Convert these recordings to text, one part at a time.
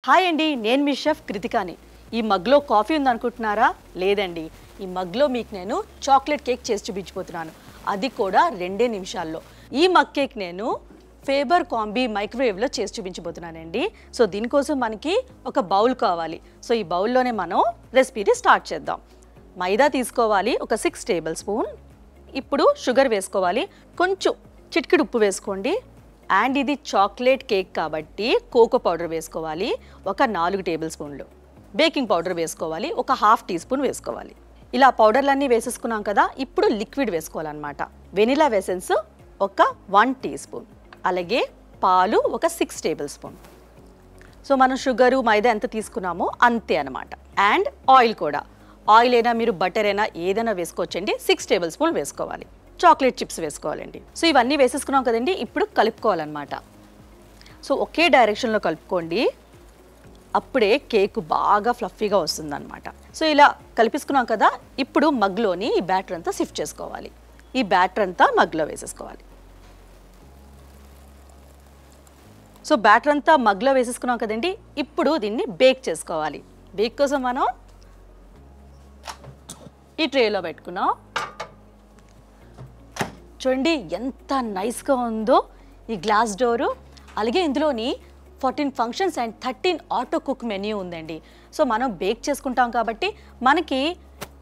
Hi అండి, నేను మీ chef కృతికాని. ఈ మగ్లో కాఫీ ఉందనుకుంటున్నారా? లేదండి, ఈ మగ్లో మీకు నేను చాక్లెట్ కేక్ చేసి చూపించబోతున్నాను. అది కూడా 2 నిమిషాల్లో. ఈ మగ్ కేక్ నేను ఫేబర్ కాంబీ మైక్రోవేవ్లో చేసి చూపించబోతున్నానండి. సో దీనికోసం మనకి ఒక బౌల్ కావాలి. సో ఈ బౌల్లోనే మనం రెసిపీని స్టార్ట్ చేద్దాం. మైదా తీసుకోవాలి, ఒక 6 టేబుల్ స్పూన్. ఇప్పుడు షుగర్ వేసుకోవాలి, కొంచెం చిటికెడు ఉప్పు వేసుకోండి. అండ్ ఇది చాక్లెట్ కేక్ కాబట్టి కోకో పౌడర్ వేసుకోవాలి, ఒక 4 టేబుల్ స్పూన్లు. బేకింగ్ పౌడర్ వేసుకోవాలి, ఒక 1/2 టీ స్పూన్ వేసుకోవాలి. ఇలా పౌడర్లన్నీ వేసేసుకున్నాం కదా, ఇప్పుడు లిక్విడ్ వేసుకోవాలన్నమాట. వెనిలా ఎసెన్స్ ఒక 1 టీ స్పూన్, అలాగే పాలు ఒక 6 టేబుల్ స్పూన్. సో మనం షుగరు మైదా ఎంత తీసుకున్నామో అంతే అనమాట. అండ్ ఆయిల్ కూడా, ఆయిల్ అయినా మీరు బటర్ అయినా ఏదైనా వేసుకోవచ్చండి. 6 టేబుల్ స్పూన్ వేసుకోవాలి. చాక్లెట్ చిప్స్ వేసుకోవాలండి. సో ఇవన్నీ వేసేసుకున్నాం కదండి, ఇప్పుడు కలుపుకోవాలన్నమాట. సో ఒకే డైరెక్షన్లో కలుపుకోండి, అప్పుడే కేక్ బాగా ఫ్లఫీగా వస్తుందన్నమాట. సో ఇలా కలిపేసుకున్నాం కదా, ఇప్పుడు మగ్లోని ఈ బ్యాటర్ అంతా సిఫ్ట్ చేసుకోవాలి. ఈ బ్యాటర్ అంతా మగ్లో వేసేసుకోవాలి. సో బ్యాటర్ అంతా మగ్లో వేసేసుకున్నాం కదండి, ఇప్పుడు దీన్ని బేక్ చేసుకోవాలి. బేక్ కోసం మనం ఈ ట్రేలో పెట్టుకున్నాం. చూడండి ఎంత నైస్గా ఉందో ఈ గ్లాస్ డోరు. అలాగే ఇందులోని 14 functions and 13 auto cook menu ఉందండి. సో మనం బేక్ చేసుకుంటాం కాబట్టి మనకి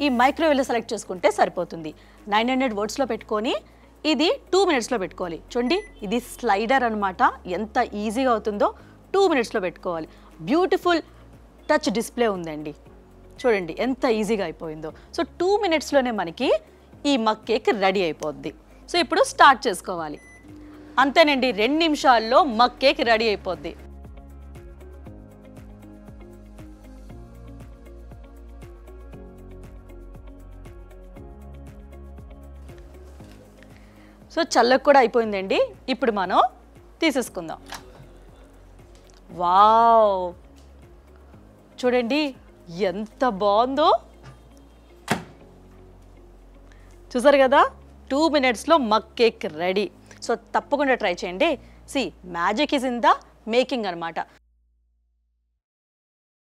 ఈ మైక్రోవేవ్లో సెలెక్ట్ చేసుకుంటే సరిపోతుంది. 900 వాట్స్లో పెట్టుకొని ఇది 2 మినిట్స్లో పెట్టుకోవాలి. చూడండి ఇది స్లైడర్ అనమాట, ఎంత ఈజీగా అవుతుందో. 2 మినిట్స్లో పెట్టుకోవాలి. బ్యూటిఫుల్ టచ్ డిస్ప్లే ఉందండి, చూడండి ఎంత ఈజీగా అయిపోయిందో. సో 2 మినిట్స్లోనే మనకి ఈ మగ్ కేక్ రెడీ అయిపోద్ది. సో ఇప్పుడు స్టార్ట్ చేసుకోవాలి. అంతేనండి, 2 నిమిషాల్లో మగ్ కేక్ రెడీ అయిపోద్ది. సో చల్లకు కూడా అయిపోయిందండి. ఇప్పుడు మనం తీసేసుకుందాం. వావ్, చూడండి ఎంత బాగుందో. చూసారు కదా, 2 మినిట్స్లో మగ్ కేక్ రెడీ. సో తప్పకుండా ట్రై చేయండి. Magic is in the making అనమాట.